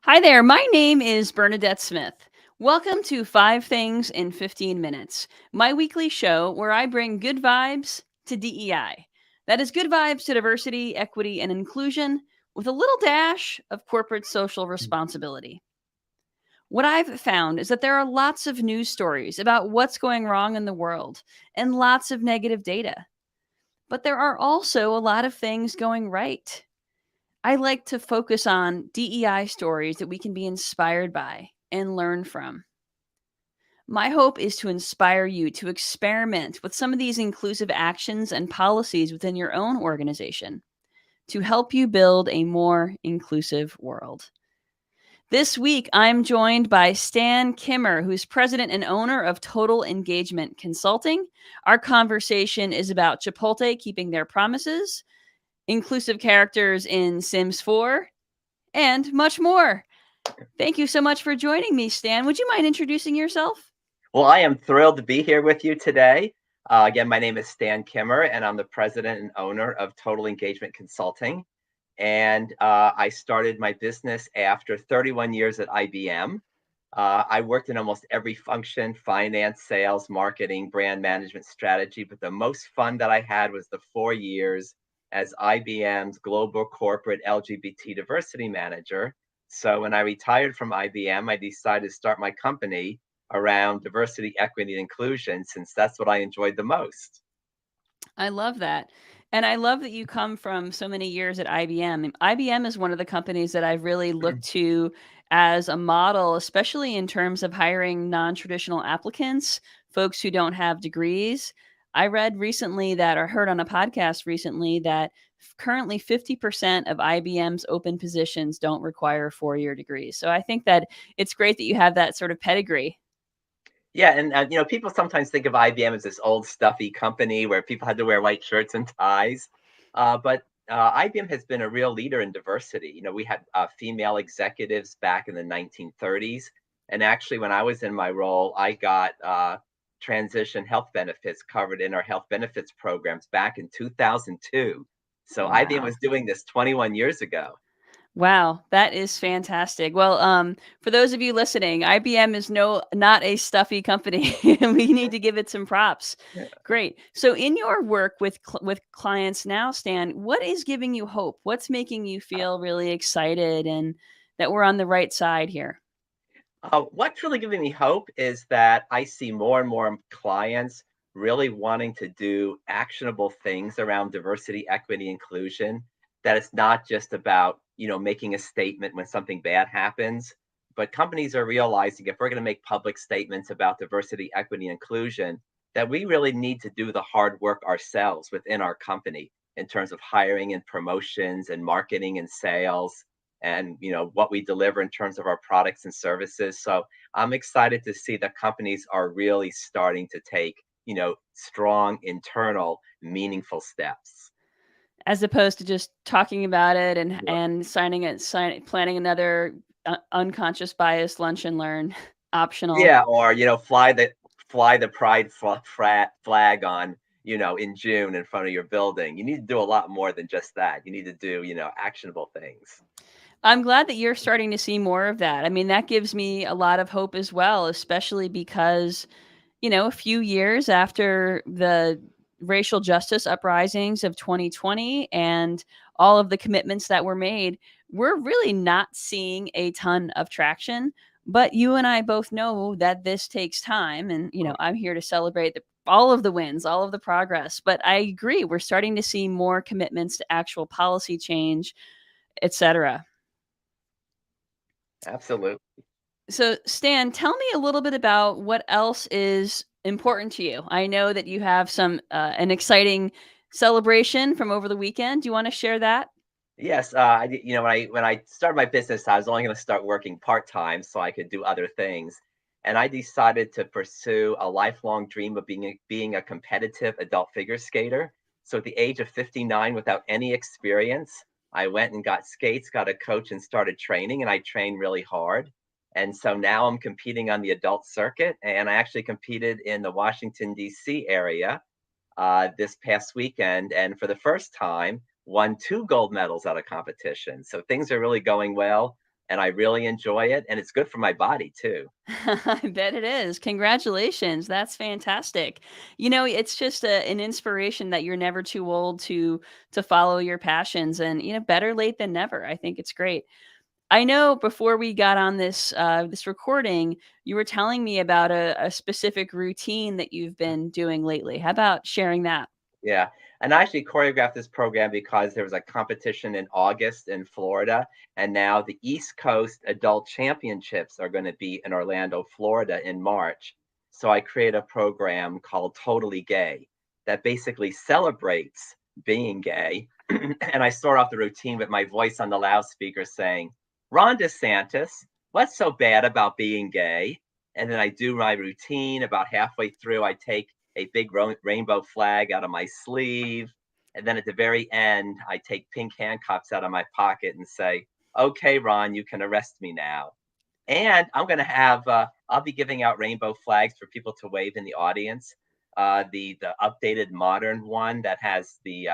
Hi there, my name is Bernadette Smith. Welcome to 5 Things in 15 Minutes, my weekly show where I bring good vibes to DEI. That is good vibes to diversity, equity, and inclusion with a little dash of corporate social responsibility. What I've found is that there are lots of news stories about what's going wrong in the world and lots of negative data. But there are also a lot of things going right. I like to focus on DEI stories that we can be inspired by and learn from. My hope is to inspire you to experiment with some of these inclusive actions and policies within your own organization to help you build a more inclusive world. This week, I'm joined by Stan Kimmer, who's president and owner of Total Engagement Consulting. Our conversation is about Chipotle keeping their promises, inclusive characters in Sims 4, and much more. Thank you so much for joining me, Stan. Would you mind introducing yourself? Well, I am thrilled to be here with you today. Again, my name is Stan Kimmer, and I'm the president and owner of Total Engagement Consulting. And I started my business after 31 years at IBM. I worked in almost every function: finance, sales, marketing, brand management, strategy. But the most fun that I had was the 4 years as IBM's global corporate LGBT diversity manager. So when I retired from IBM, I decided to start my company around diversity, equity, and inclusion, since that's what I enjoyed the most. I love that. And I love that you come from so many years at IBM. IBM is one of the companies that I've really looked to as a model, especially in terms of hiring non traditional applicants, folks who don't have degrees. I read recently that, or heard on a podcast recently, that currently 50% of IBM's open positions don't require 4 year degrees. So I think that it's great that you have that sort of pedigree. Yeah, and people sometimes think of IBM as this old stuffy company where people had to wear white shirts and ties, but IBM has been a real leader in diversity. We had female executives back in the 1930s, and actually, when I was in my role, I got transition health benefits covered in our health benefits programs back in 2002. So IBM Wow. was doing this 21 years ago. Wow, that is fantastic. Well, for those of you listening, IBM is not a stuffy company. We need to give it some props. Great. So, in your work with with clients now, Stan, what is giving you hope? What's making you feel really excited and that we're on the right side here? What's really giving me hope is that I see more and more clients really wanting to do actionable things around diversity, equity, inclusion. That it's not just about, making a statement when something bad happens, but companies are realizing if we're going to make public statements about diversity, equity, inclusion, that we really need to do the hard work ourselves within our company in terms of hiring and promotions and marketing and sales and what we deliver in terms of our products and services. So I'm excited to see that companies are really starting to take strong internal meaningful steps. As opposed to just talking about it Yeah, and planning another unconscious bias lunch and learn optional. yeah, or fly the pride flag on in June in front of your building. You need to do a lot more than just that. You need to do actionable things. I'm glad that you're starting to see more of that. I mean, that gives me a lot of hope as well, especially because, a few years after the racial justice uprisings of 2020 and all of the commitments that were made, we're really not seeing a ton of traction. But you and I both know that this takes time. And, I'm here to celebrate all of the wins, all of the progress. But I agree, we're starting to see more commitments to actual policy change, et cetera. Absolutely. So, Stan, tell me a little bit about what else is important to you. I know that you have an exciting celebration from over the weekend. Do you want to share that? Yes, when I started my business, I was only going to start working part time so I could do other things, and I decided to pursue a lifelong dream of being a competitive adult figure skater. So at the age of 59, without any experience, I went and got skates, got a coach, and started training. And I trained really hard. And so now I'm competing on the adult circuit, and I actually competed in the Washington D.C. area this past weekend. And for the first time, won 2 gold medals at a competition. So things are really going well, and I really enjoy it, and it's good for my body too. I bet it is. Congratulations. That's fantastic. It's just an inspiration that you're never too old to follow your passions, and better late than never. I think it's great. I know before we got on this recording, you were telling me about a specific routine that you've been doing lately. How about sharing that? Yeah, and I actually choreographed this program because there was a competition in August in Florida, and now the East Coast Adult Championships are going to be in Orlando, Florida in March. So I create a program called Totally Gay that basically celebrates being gay. And I start off the routine with my voice on the loudspeaker saying, Ron DeSantis, what's so bad about being gay? And then I do my routine. About halfway through, I take a big rainbow flag out of my sleeve. And then at the very end, I take pink handcuffs out of my pocket and say, okay, Ron, you can arrest me now. And I'll be giving out rainbow flags for people to wave in the audience. The updated modern one that has the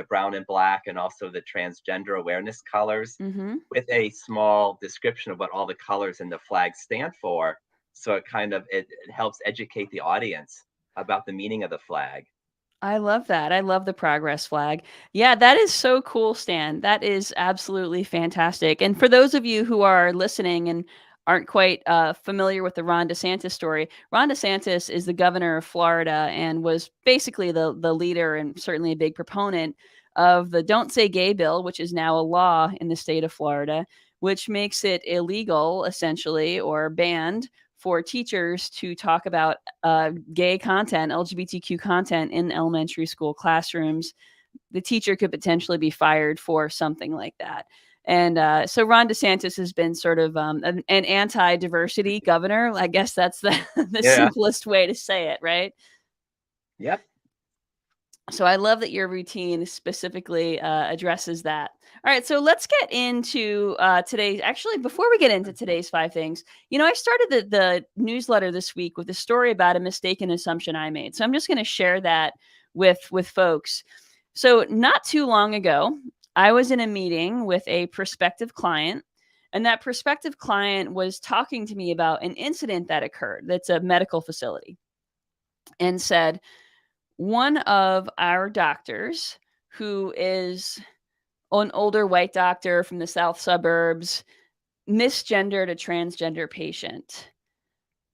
brown and black and also the transgender awareness colors Mhm. with a small description of what all the colors in the flag stand for. So it helps educate the audience about the meaning of the flag. I love that. I love the progress flag. Yeah, that is so cool, Stan. That is absolutely fantastic. And for those of you who are listening and aren't quite familiar with the Ron DeSantis story, Ron DeSantis is the governor of Florida and was basically the leader and certainly a big proponent of the Don't Say Gay bill, which is now a law in the state of Florida, which makes it illegal, essentially, or banned for teachers to talk about gay content, LGBTQ content in elementary school classrooms. The teacher could potentially be fired for something like that. And so Ron DeSantis has been sort of an anti-diversity governor. I guess that's the Yeah. simplest way to say it, right? Yep. So I love that your routine specifically addresses that. All right, so let's get into today's. Actually, before we get into today's five things, I started the newsletter this week with a story about a mistaken assumption I made. So I'm just going to share that with folks. So not too long ago, I was in a meeting with a prospective client, and that prospective client was talking to me about an incident that occurred. That's a medical facility, and said one of our doctors, who is an older white doctor from the south suburbs, misgendered a transgender patient.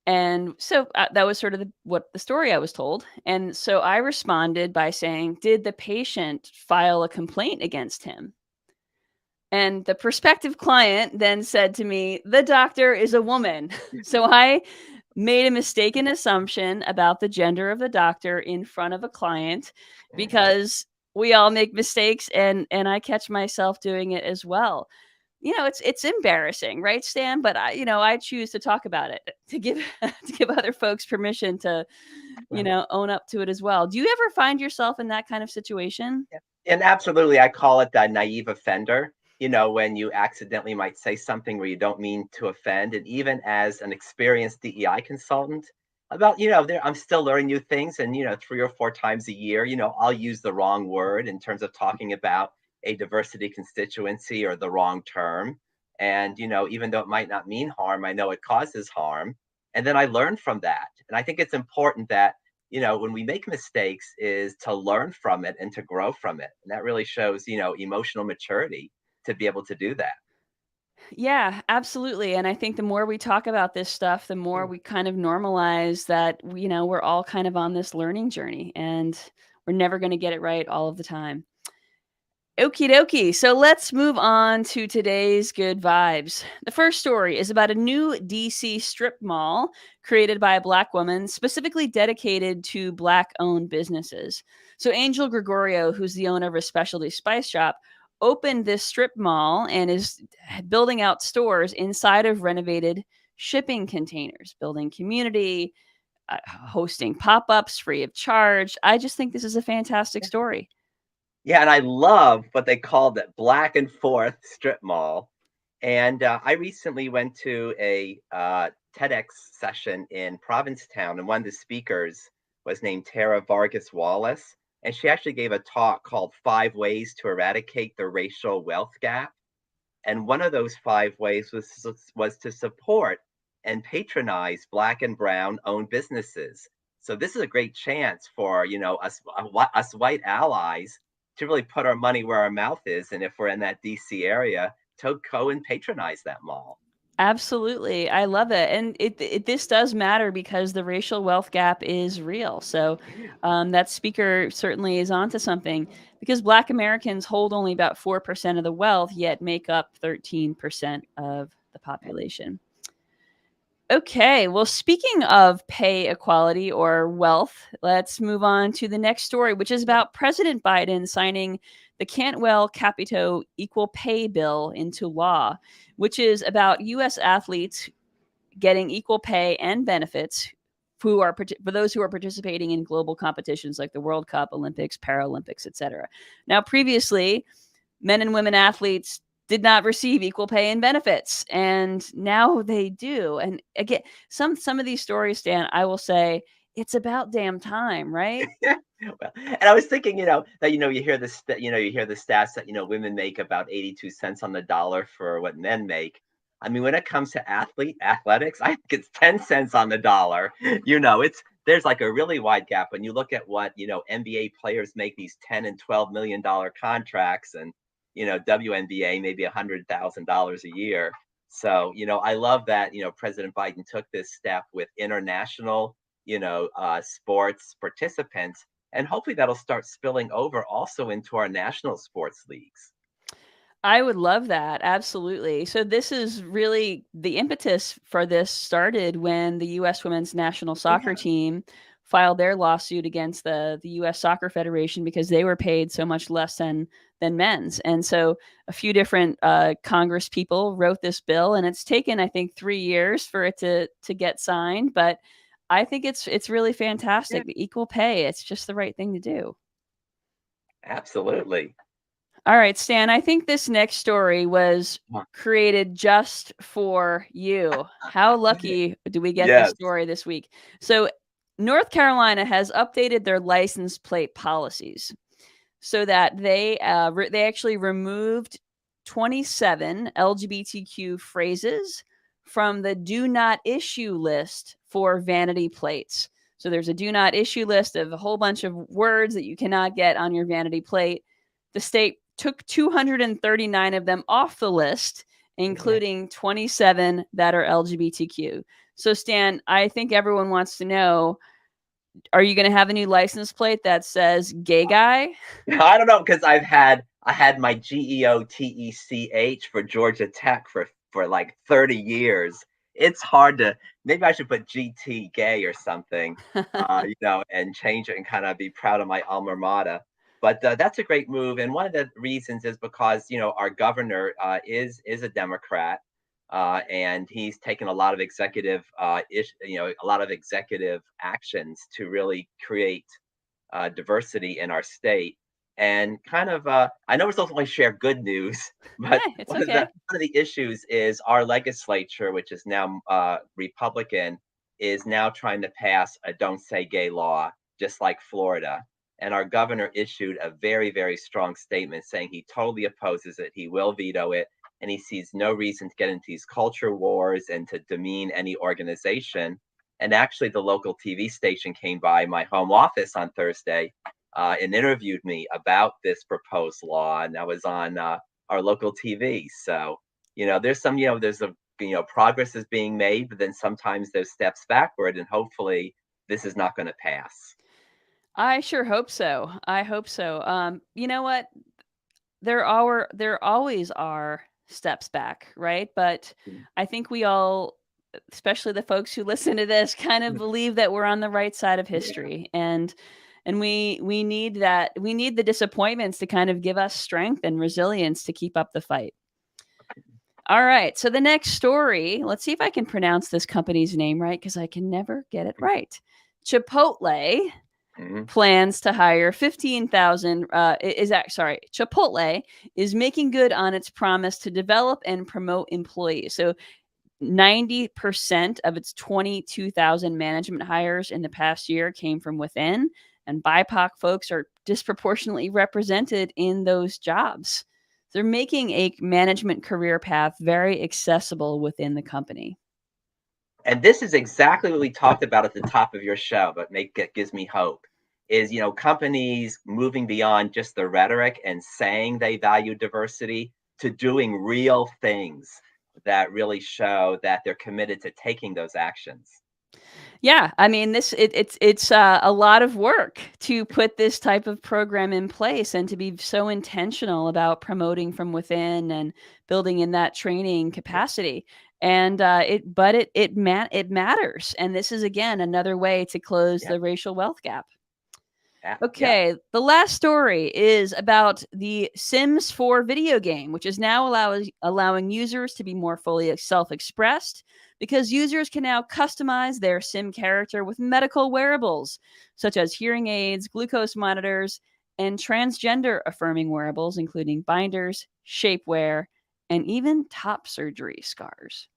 And so that was sort of what the story I was told. And so I responded by saying, did the patient file a complaint against him? And the prospective client then said to me, the doctor is a woman. So I made a mistaken assumption about the gender of the doctor in front of a client, because we all make mistakes, and I catch myself doing it as well. It's embarrassing, right, Stan? But I choose to talk about it to give to give other folks permission to, own up to it as well. Do you ever find yourself in that kind of situation? Yeah. And absolutely, I call it the naive offender. When you accidentally might say something where you don't mean to offend. And even as an experienced DEI consultant, I'm still learning new things. And, 3 or 4 times a year, I'll use the wrong word in terms of talking about a diversity constituency or the wrong term. And, even though it might not mean harm, I know it causes harm. And then I learn from that. And I think it's important that when we make mistakes is to learn from it and to grow from it. And that really shows, emotional maturity to be able to do that. Yeah, absolutely. And I think the more we talk about this stuff, the more Mm. we kind of normalize that, we're all kind of on this learning journey, and we're never going to get it right all of the time. Okie dokie. So let's move on to today's good vibes. The first story is about a new DC strip mall created by a Black woman, specifically dedicated to Black owned businesses. So Angel Gregorio, who's the owner of a specialty spice shop, opened this strip mall and is building out stores inside of renovated shipping containers, building community, hosting pop ups free of charge. I just think this is a fantastic story. Yeah, and I love what they call that Black and Forth strip mall. And I recently went to a TEDx session in Provincetown, and one of the speakers was named Tara Vargas Wallace. and she actually gave a talk called Five Ways to Eradicate the Racial Wealth Gap. And one of those five ways was to support and patronize Black and Brown owned businesses. So this is a great chance for us white allies to really put our money where our mouth is, and if we're in that DC area, to go and patronize that mall. Absolutely. I love it. And this does matter because the racial wealth gap is real. So that speaker certainly is onto something because Black Americans hold only about 4% of the wealth, yet make up 13% of the population. Okay, well, speaking of pay equality or wealth, let's move on to the next story, which is about President Biden signing the Cantwell Capito Equal Pay Bill into law, which is about U.S. athletes getting equal pay and benefits for those who are participating in global competitions like the World Cup, Olympics, Paralympics, etc. Now, previously, men and women athletes did not receive equal pay and benefits, and now they do. And again, some of these stories, Stan, I will say it's about damn time, right? Well, and I was thinking, that you hear you hear the stats that women make about 82 cents on the dollar for what men make. I mean, when it comes to athletics, I think it's 10 cents on the dollar. There's like a really wide gap when you look at what NBA players make, these 10 and 12 million dollar contracts, and WNBA maybe $100,000 a year. So I love that President Biden took this step with international sports participants, and hopefully that'll start spilling over also into our national sports leagues. I would love that. Absolutely. So this is really the impetus for this started when the US women's national soccer Yeah, team filed their lawsuit against the US Soccer Federation because they were paid so much less than men's. And so a few different Congress people wrote this bill, and it's taken I think 3 years for it to get signed, but I think it's really yeah, fantastic. The equal pay, it's just the right thing to do. absolutely. All right, Stan, I think this next story was Huh. created just for you. How lucky do we get this Yes. story this week? So, North Carolina has updated their license plate policies so that they actually removed 27 LGBTQ phrases from the do not issue list for vanity plates. So there's a do not issue list of a whole bunch of words that you cannot get on your vanity plate. The state took 239 of them off the list, Yeah. including 27 that are LGBTQ. So, Stan, I think everyone wants to know, are you going to have a new license plate that says gay guy? I don't know, because I had my GEOTECH for Georgia Tech for like 30 years. It's hard to, maybe I should put GT gay or something, and change it and kind of be proud of my alma mater. But that's a great move, and one of the reasons is because our governor is a Democrat, and he's taken a lot of a lot of executive actions to really create diversity in our state. And kind of, I know we're supposed to only share good news, but Yeah, it's okay. one of the issues is our legislature, which is now Republican, is now trying to pass a "Don't Say Gay" law, just like Florida. And our governor issued a very, very strong statement saying he totally opposes it. He will veto it, and he sees no reason to get into these culture wars and to demean any organization. And actually, the local TV station came by my home office on Thursday and interviewed me about this proposed law, and that was on our local TV. So, progress is being made, but then sometimes there's steps backward, and hopefully, this is not going to pass. I sure hope so. I hope so. You know what? There always are steps back, right? But I think we all, especially the folks who listen to this, kind of believe that we're on the right side of Yeah. history, and we need that. We need the disappointments to kind of give us strength and resilience to keep up the fight. All right. So the next story, let's see if I can pronounce this company's name right because I can never get it right. Chipotle Mhm. plans to hire 15,000 is that sorry, Chipotle is making good on its promise to develop and promote employees. So 90% of its 22,000 management hires in the past year came from within. and BIPOC folks are disproportionately represented in those jobs. They're making a management career path very accessible within the company. And this is exactly what we talked about at the top of your show, but it gives me hope. Is companies moving beyond just the rhetoric and saying they value diversity to doing real things that really show that they're committed to taking those actions. Yeah, I mean, it's a lot of work to put this type of program in place and to be so intentional about promoting from within and building in that training Yeah, capacity. And it matters. And this is again another way to close yeah, the racial wealth gap. yeah, yeah. Okay, the last story is about the Sims 4 video game, which is now allowing users to be more fully self expressed because users can now customize their Sim character with medical wearables, such as hearing aids, glucose monitors, and transgender affirming wearables, including binders, shapewear, and even top surgery scars.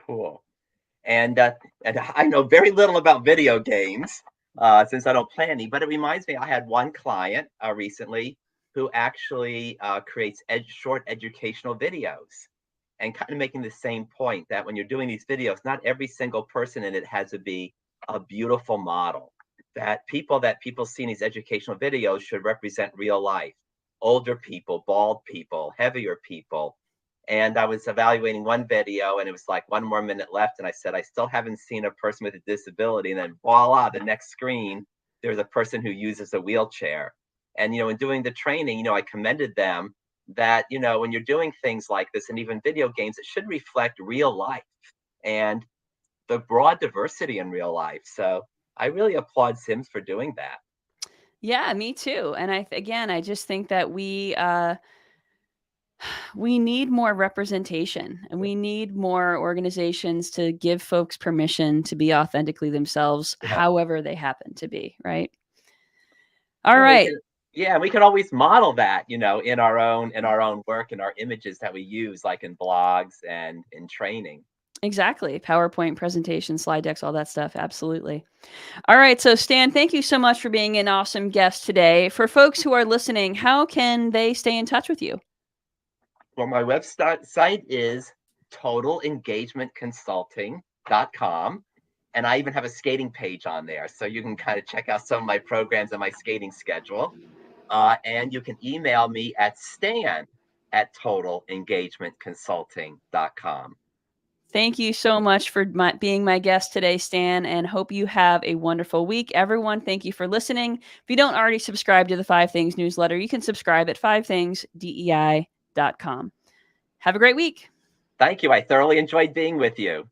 Cool. And I know very little about video games since I don't play any, but it reminds me I had one client recently who actually creates short educational videos and kind of making the same point that when you're doing these videos, not every single person in it has to be a beautiful model. That people see in these educational videos should represent real life, older people, bald people, heavier people, and I was evaluating one video and it was like one more minute left. And I said, I still haven't seen a person with a disability. And then voila, the next screen, there's a person who uses a wheelchair. And, in doing the training, I commended them that, when you're doing things like this and even video games, it should reflect real life and the broad diversity in real life. So I really applaud Sims for doing that. Yeah, me too. And again, I just think that we need more representation and we need more organizations to give folks permission to be authentically themselves Yeah. however they happen to be, right? All Yeah, we right. can yeah, we can always model that, in our own work and our images that we use, like in blogs and in training. Exactly. PowerPoint presentation, slide decks, all that stuff. Absolutely. All right. So, Stan, thank you so much for being an awesome guest today. For folks who are listening, how can they stay in touch with you? Well, my website site is totalengagementconsulting.com. And I even have a skating page on there. So you can kind of check out some of my programs and my skating schedule. And you can email me at stan@totalengagementconsulting.com. Thank you so much for being my guest today, Stan, and hope you have a wonderful week. Everyone, thank you for listening. If you don't already subscribe to the Five Things newsletter, you can subscribe at fivethingsdei.com. Have a great week. Thank you. I thoroughly enjoyed being with you.